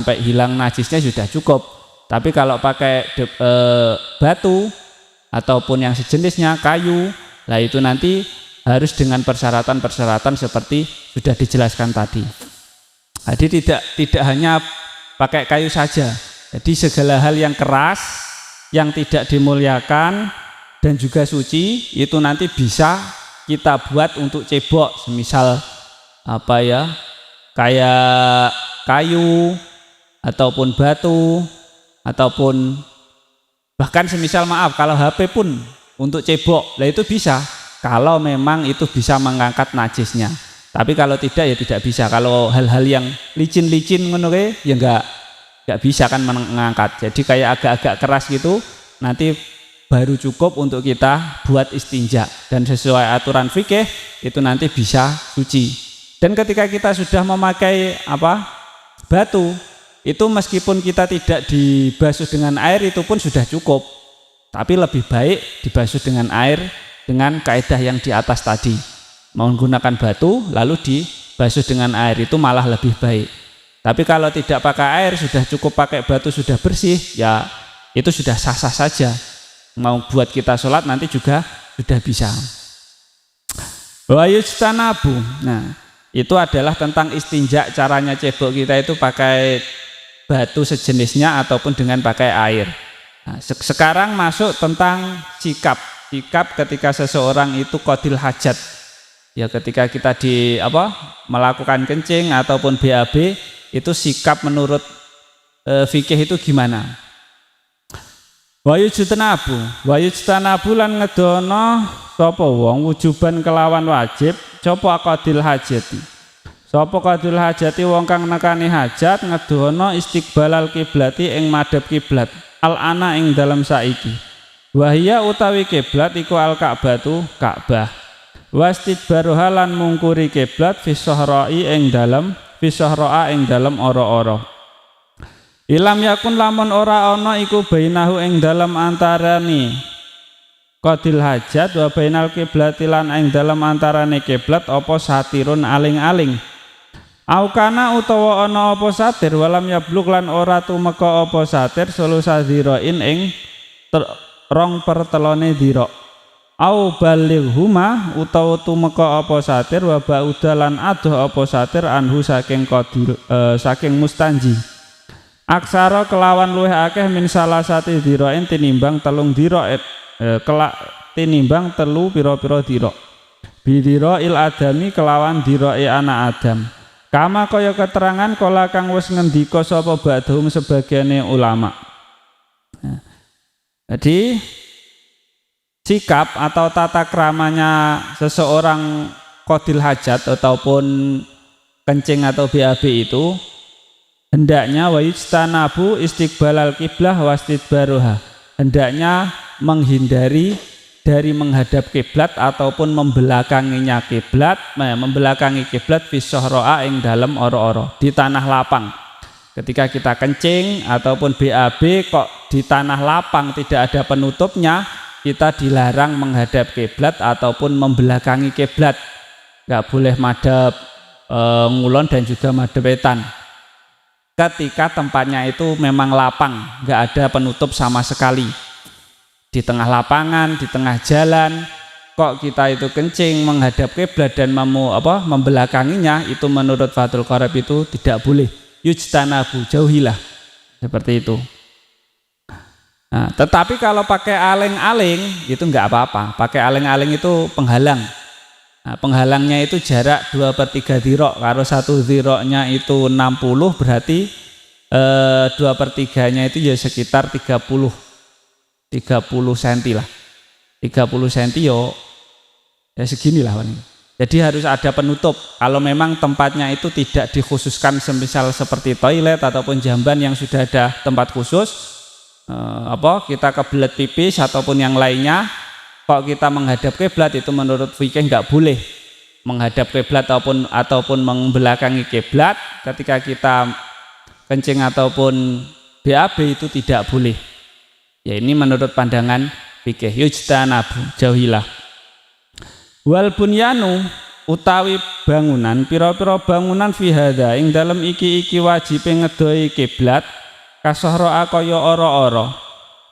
sampai hilang najisnya sudah cukup. Tapi kalau pakai batu ataupun yang sejenisnya, kayu, lah itu nanti harus dengan persyaratan-persyaratan seperti sudah dijelaskan tadi. Jadi tidak hanya pakai kayu saja. Jadi segala hal yang keras, yang tidak dimuliakan dan juga suci itu nanti bisa kita buat untuk cebok, semisal kayak kayu ataupun batu ataupun bahkan semisal kalau HP pun untuk cebok, lah itu bisa kalau memang itu bisa mengangkat najisnya. Tapi kalau tidak ya tidak bisa. Kalau hal-hal yang licin-licin ngono ya enggak bisa kan mengangkat. Jadi kayak agak-agak keras gitu nanti baru cukup untuk kita buat istinja, dan sesuai aturan fikih itu nanti bisa suci. Dan ketika kita sudah memakai batu itu, meskipun kita tidak dibasuh dengan air itu pun sudah cukup, tapi lebih baik dibasuh dengan air dengan kaidah yang di atas tadi, menggunakan batu lalu dibasuh dengan air, itu malah lebih baik. Tapi kalau tidak pakai air, sudah cukup pakai batu sudah bersih, ya itu sudah sah-sah saja. Mau buat kita sholat nanti juga sudah bisa. Wa yujtanabu. Nah, itu adalah tentang istinja, caranya cebok kita itu pakai batu sejenisnya ataupun dengan pakai air. Nah, sekarang masuk tentang sikap ketika seseorang itu qadil hajat. Ya ketika kita melakukan kencing ataupun BAB, itu sikap menurut fikih itu gimana? Wa yujtanabu lan ngedono sapa wong wujuban kelawan wajib sapa qadil hajati. Sapa qadil hajati wong kang nekani hajat ngedono istiqbalal kiblati ing madhep kiblat al-ana ing dalam saiki. Wa hiya utawi kiblat iku al-Ka'batu Ka'bah. Wastidbaruha lan mungkuri kiblat fi sahra'a ing dalem ora-ora. Ilam yakun lamun ora ana iku bainahu ing dalem antarane qadil hajat wa bainal kiblati lan ing dalem antarane kiblat apa satirun aling-aling. Aukana utawa ana apa satir walam yablug lan ora tumeka apa satir sulusa dhirain ing 2/3 dhira. Au balighuma utawa tumeka apa satir wa baudalan adoh apa satir anhu saking qadil saking mustanji. Aksara kelawan luwih akeh min salasati dhirain tinimbang telung dhira tinimbang telu pira-pira dhira. Bidhira il adami kelawan dhirae anak Adam. Kama kaya keterangan kala kang wis ngendika sapa ba'dhum sebagiane ulama. Nah, jadi sikap atau tata kramanya seseorang qadil hajat ataupun kencing atau BAB itu hendaknya wa yujtanabu istiqbalal kiblah wastidbaruha, hendaknya menghindari dari menghadap kiblat ataupun membelakanginya kiblat, membelakangi kiblat fi sahra'a ing dalem ora-ora, di tanah lapang. Ketika kita kencing ataupun BAB kok di tanah lapang tidak ada penutupnya, kita dilarang menghadap kiblat ataupun membelakangi kiblat. Enggak boleh madhep ngulon dan juga madhep wetan. Ketika tempatnya itu memang lapang, nggak ada penutup sama sekali, di tengah lapangan, di tengah jalan, kok kita itu kencing menghadap kiblat dan membelakanginya, itu menurut Fathul Qarib itu tidak boleh. Yujtanabu, jauhilah, seperti itu. Nah, tetapi kalau pakai aling-aling itu nggak apa-apa. Pakai aling-aling itu penghalang. Nah, penghalangnya itu jarak 2/3 dhira, kalau 1 dhiranya itu 60, berarti 2/3-nya itu ya sekitar 30 cm lah. 30 cm ya seginilah. Jadi harus ada penutup. Kalau memang tempatnya itu tidak dikhususkan semisal seperti toilet ataupun jamban yang sudah ada tempat khusus, kita kebelet pipis ataupun yang lainnya, kok kita menghadap kiblat, itu menurut fikih nggak boleh menghadap kiblat ataupun membelakangi kiblat. Ketika kita kencing ataupun BAB itu tidak boleh. Ya ini menurut pandangan fikih. Yujtanabu, jauhilah. Wal bunyanu utawi bangunan pira-pira bangunan fi hadza ing dalem iki wajib ngedohi kiblat kasahra kaya ora-ora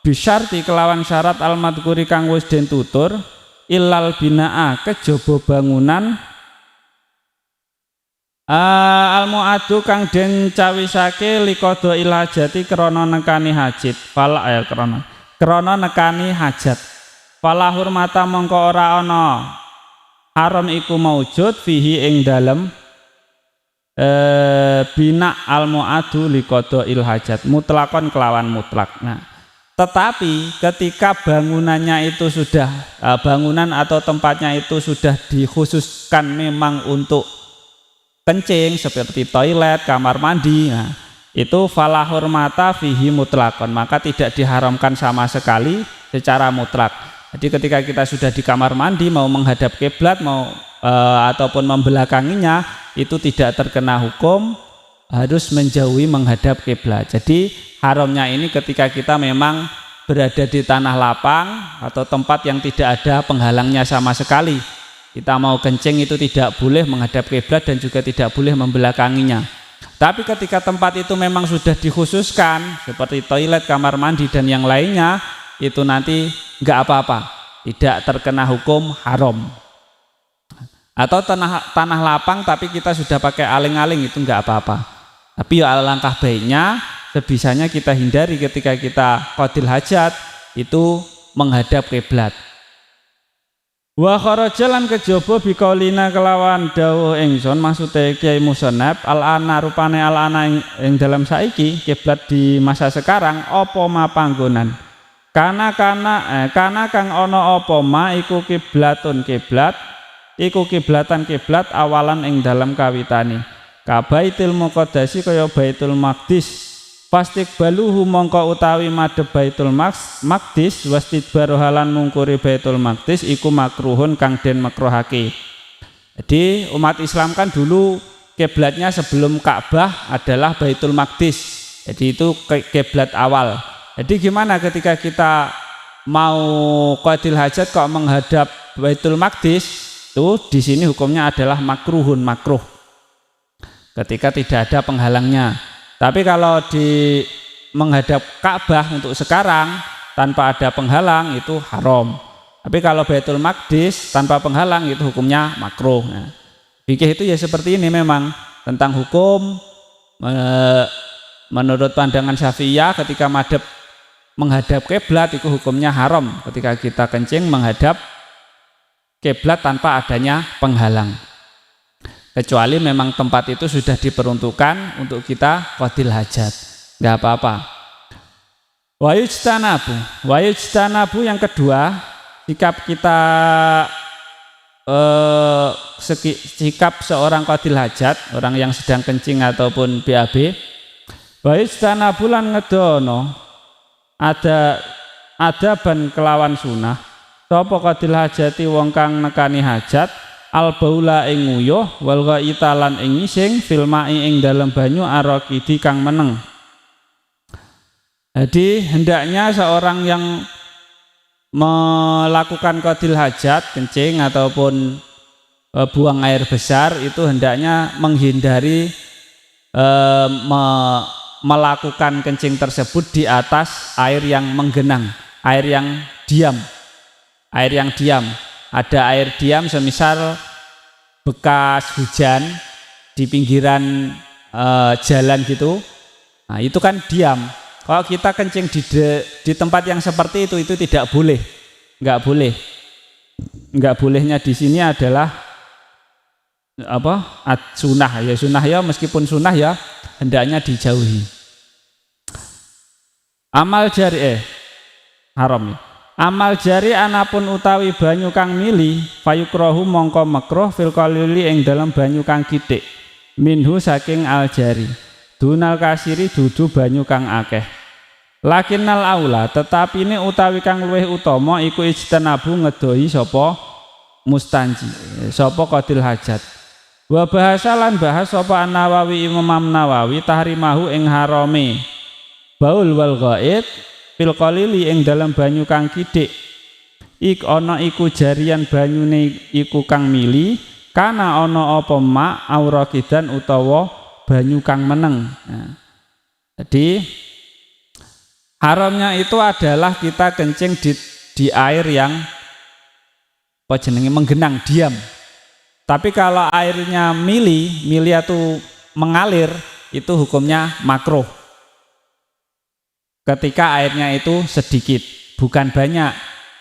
bisyarti kelawan syarat al-madhkuri kang wis den tutur illal binaa kejaba bangunan al-mu'adu kang den cawisake liqada ilhajati krana nekani hajat fala krana nekani hajat fala hurmata mongko ora ana haram iku maujud fihi ing dalem bina al-mu'adu liqada ilhajat mutlakon kelawan mutlak. Nah, tetapi ketika bangunannya itu sudah bangunan atau tempatnya itu sudah dikhususkan memang untuk kencing seperti toilet, kamar mandi, nah, itu fala hurmata fihi mutlakon, maka tidak diharamkan sama sekali secara mutlak. Jadi ketika kita sudah di kamar mandi mau menghadap kiblat ataupun membelakanginya itu tidak terkena hukum harus menjauhi menghadap kiblat. Jadi haramnya ini ketika kita memang berada di tanah lapang atau tempat yang tidak ada penghalangnya sama sekali. Kita mau kencing itu tidak boleh menghadap kiblat dan juga tidak boleh membelakanginya. Tapi ketika tempat itu memang sudah dikhususkan seperti toilet, kamar mandi dan yang lainnya, itu nanti enggak apa-apa, tidak terkena hukum haram. Atau tanah lapang tapi kita sudah pakai aling-aling, itu enggak apa-apa. Tapi ya alangkah baiknya sebisanya kita hindari ketika kita qadil hajat itu menghadap kiblat. Wa kharaja lan kejaba biqaulina kelawan dawuh ingsun maksude Kyai Musannaf al-ana rupane al-ana ing dalam saiki kiblat di masa sekarang apa ma panggonan kana kang ana apa ma iku kiblatun kiblat iku kiblatan kiblat awalan ing dalam kawitane ka Baitul Muqaddasi kaya Baitul Maqdis Fastikbaluhu mongko utawi madhep Baitul Maqdis wastidbaru halan mungkuri Baitul Maqdis iku makruhun kang den makruhake. Jadi umat Islam kan dulu kiblatnya sebelum Ka'bah adalah Baitul Maqdis. Jadi itu kiblat awal. Jadi gimana ketika kita mau qadil hajat kok menghadap Baitul Maqdis? Itu di sini hukumnya adalah makruhun, makruh. Ketika tidak ada penghalangnya. Tapi kalau di menghadap Ka'bah untuk sekarang tanpa ada penghalang itu haram. Tapi kalau Baitul Maqdis tanpa penghalang itu hukumnya makruh. Nah, fikih itu ya seperti ini memang tentang hukum menurut pandangan Syafi'iyah ketika menghadap kiblat itu hukumnya haram ketika kita kencing menghadap kiblat tanpa adanya penghalang. Kecuali memang tempat itu sudah diperuntukkan untuk kita qadil hajat, nggak apa-apa. Wa yujtanabu yang kedua, sikap kita sikap seorang qadil hajat, orang yang sedang kencing ataupun BAB. Wa yujtanabu lan ngedono ada ban kelawan sunah. Sapa qadil hajati wong kang nekani hajat al-baula ing nguyuh wal ghaita lan ing ngising fil ma'i ing dalem banyu araqidi kang meneng. Jadi hendaknya seorang yang melakukan qadil hajat, kencing ataupun buang air besar itu hendaknya menghindari melakukan kencing tersebut di atas air yang menggenang, air yang diam. Air yang diam. Ada air diam semisal bekas hujan di pinggiran jalan gitu, nah itu kan diam. Kalau kita kencing di tempat yang seperti itu tidak boleh, nggak boleh. Nggak bolehnya di sini adalah apa? Sunnah ya meskipun sunnah ya hendaknya dijauhi. Amal jari haram ya. Amal jari anapun utawi banyu kang mili fayukrohu mongko makruh fil qalili ing dalam banyu kang kitik minhu saking al jari dunal kasiri dudu banyu kang akeh lakinnal aula tetapi ini utawi kang luwih utama iku ijtanabu ngedohi sapa mustanji sapa qadil hajat wa bahasalan bahas sapa An-Nawawi Imam Nawawi tahrimahu ing harame baul wal ghaid fil qalili ing dalam banyu kang kidik ana iku jarian banyune iku kang mili kana ana apa ma aurakidan utawa banyu kang meneng. Nah, jadi haramnya itu adalah kita kencing di air yang apa jenenge menggenang diam. Tapi kalau airnya mili atau mengalir itu hukumnya makruh. Ketika airnya itu sedikit, bukan banyak.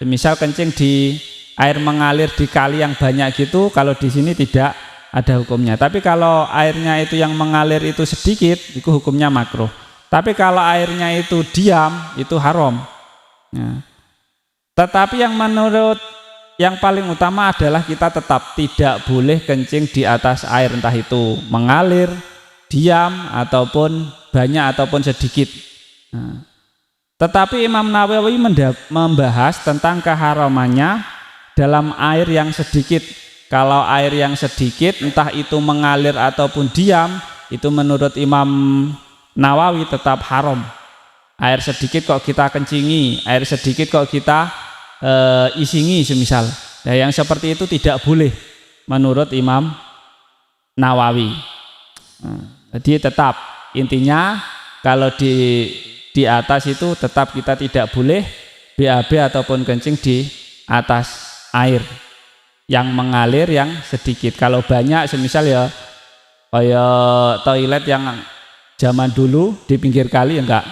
Misal kencing di air mengalir di kali yang banyak gitu, kalau di sini tidak ada hukumnya. Tapi kalau airnya itu yang mengalir itu sedikit, itu hukumnya makruh. Tapi kalau airnya itu diam, itu haram. Nah, tetapi yang menurut yang paling utama adalah kita tetap tidak boleh kencing di atas air, entah itu mengalir, diam, ataupun banyak ataupun sedikit. Nah, tetapi Imam Nawawi membahas tentang keharamannya dalam air yang sedikit. Kalau air yang sedikit, entah itu mengalir ataupun diam, itu menurut Imam Nawawi tetap haram. Air sedikit kok kita kencingi, air sedikit kok kita isingi semisal. Nah, yang seperti itu tidak boleh menurut Imam Nawawi. Jadi tetap intinya kalau di atas itu tetap kita tidak boleh BAB ataupun kencing di atas air yang mengalir yang sedikit. Kalau banyak semisal ya kayak toilet yang zaman dulu di pinggir kali ya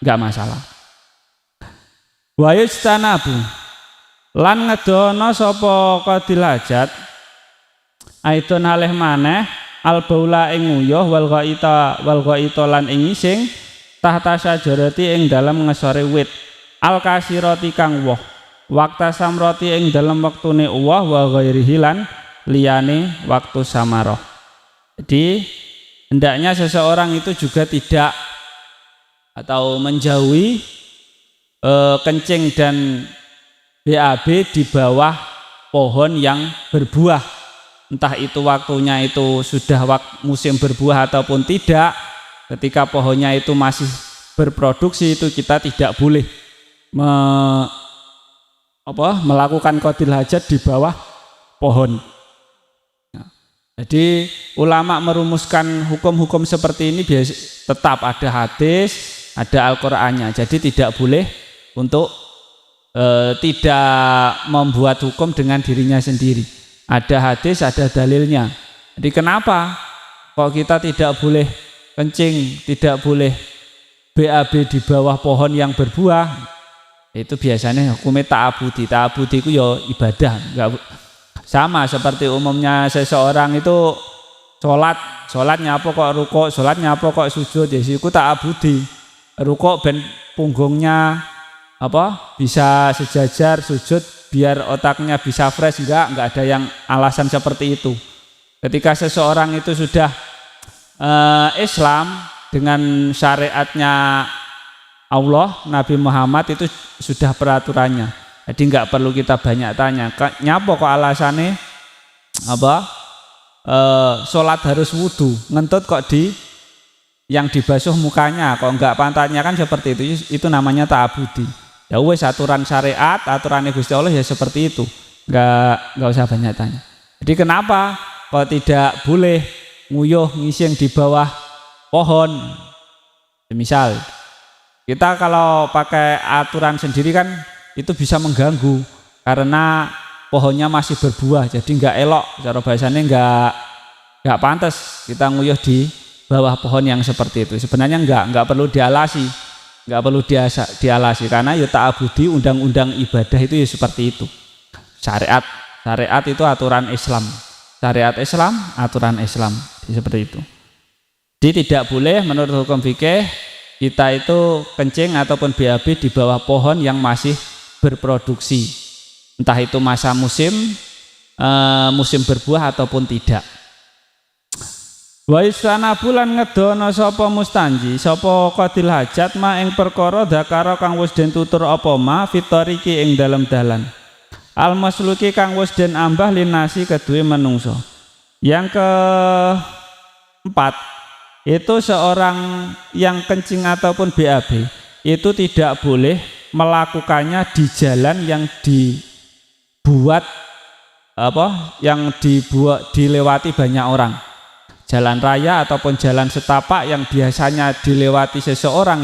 enggak masalah. Wa yustanabu lan ngedono sapa qadil hajat aidon alih maneh al baula ing nguyuh wal ghaita lan ing ising tahta sajarati ing dalam ngesore wit al kasirati kang woh waktu samroti ing dalam waktune uwah wa ghairihi lan liyane waktu samaroh. Jadi hendaknya seseorang itu juga tidak atau menjauhi kencing dan BAB di bawah pohon yang berbuah, entah itu waktunya itu sudah musim berbuah ataupun tidak. Ketika pohonnya itu masih berproduksi itu kita tidak boleh melakukan qadil hajat di bawah pohon. Nah, jadi ulama merumuskan hukum-hukum seperti ini tetap ada hadis, ada Al-Qur'annya. Jadi tidak boleh untuk tidak membuat hukum dengan dirinya sendiri. Ada hadis, ada dalilnya. Jadi kenapa kok kita tidak boleh kencing, tidak boleh BAB di bawah pohon yang berbuah? Itu biasanya hukumnya ta'abudi. Ta'abudi itu ya ibadah, enggak sama seperti umumnya seseorang itu sholatnya apa kok rukuk, sholatnya apa kok sujud, ya itu ta'abudi. Rukuk ben punggungnya bisa sejajar, sujud biar otaknya bisa fresh, enggak ada yang alasan seperti itu. Ketika seseorang itu sudah Islam dengan syariatnya Allah, Nabi Muhammad itu sudah peraturannya. Jadi enggak perlu kita banyak tanya. Nyapa kok alasannya sholat harus wudu, ngentut kok yang dibasuh mukanya, kok enggak pantatnya, kan seperti itu namanya ta'abudi. Ya wes aturan syariat, aturan Gusti Allah ya seperti itu. Enggak usah banyak tanya. Jadi kenapa kok tidak boleh nguyuh ngising di bawah pohon? Misal kita kalau pakai aturan sendiri kan itu bisa mengganggu karena pohonnya masih berbuah, jadi enggak elok, cara bahasanya enggak pantas kita nguyuh di bawah pohon yang seperti itu. Sebenarnya enggak perlu dialasi. Enggak perlu dialasi karena ya ta'abudi, undang-undang ibadah itu ya seperti itu. Syariat itu aturan Islam. Syariat Islam, aturan Islam. Seperti itu. Jadi tidak boleh menurut hukum fikih kita itu kencing ataupun BAB di bawah pohon yang masih berproduksi. Entah itu masa musim berbuah ataupun tidak. Wa istana bulan ngedono sapa mustanji sapa qadil hajat ma ing perkara dakara kang wis den tutur apa ma fitoriki ing dalem dalan al masluki kang wis den ambah linasi kedue menungso. Yang keempat itu seorang yang kencing ataupun BAB itu tidak boleh melakukannya di jalan yang dibuat yang dilewati banyak orang. Jalan raya ataupun jalan setapak yang biasanya dilewati seseorang